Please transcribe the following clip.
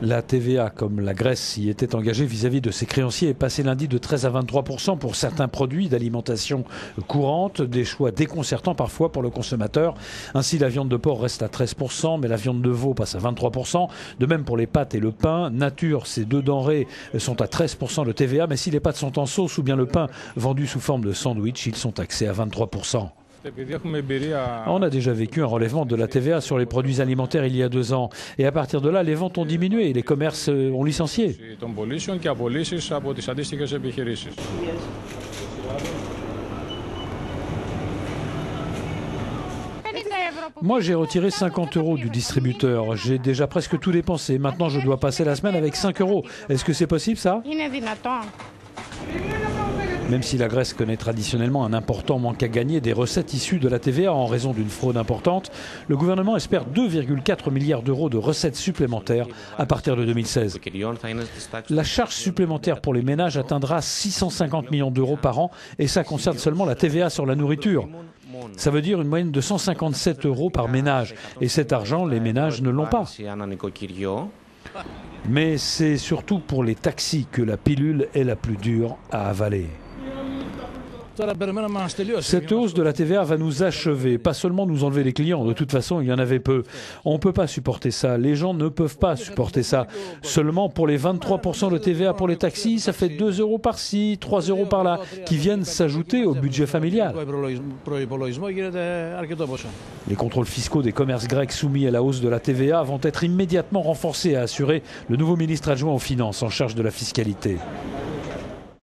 La TVA, comme la Grèce y était engagée vis-à-vis de ses créanciers, est passée lundi de 13 à 23% pour certains produits d'alimentation courante, des choix déconcertants parfois pour le consommateur. Ainsi, la viande de porc reste à 13%, mais la viande de veau passe à 23%. De même pour les pâtes et le pain. Nature, ces deux denrées sont à 13% de TVA, mais si les pâtes sont en sauce ou bien le pain vendu sous forme de sandwich, ils sont taxés à 23%. On a déjà vécu un relèvement de la TVA sur les produits alimentaires il y a 2 ans. Et à partir de là, les ventes ont diminué et les commerces ont licencié. Moi, j'ai retiré 50 € du distributeur. J'ai déjà presque tout dépensé. Maintenant, je dois passer la semaine avec 5 €. Est-ce que c'est possible, ça ? Même si la Grèce connaît traditionnellement un important manque à gagner des recettes issues de la TVA en raison d'une fraude importante, le gouvernement espère 2,4 milliards d'euros de recettes supplémentaires à partir de 2016. La charge supplémentaire pour les ménages atteindra 650 millions d'euros par an et ça concerne seulement la TVA sur la nourriture. Ça veut dire une moyenne de 157 € par ménage. Et cet argent, les ménages ne l'ont pas. Mais c'est surtout pour les taxis que la pilule est la plus dure à avaler. Cette hausse de la TVA va nous achever, pas seulement nous enlever les clients. De toute façon, il y en avait peu. On ne peut pas supporter ça. Les gens ne peuvent pas supporter ça. Seulement pour les 23% de TVA pour les taxis, ça fait 2 € par-ci, 3 € par-là, qui viennent s'ajouter au budget familial. Les contrôles fiscaux des commerces grecs soumis à la hausse de la TVA vont être immédiatement renforcés, a assuré le nouveau ministre adjoint aux Finances en charge de la fiscalité.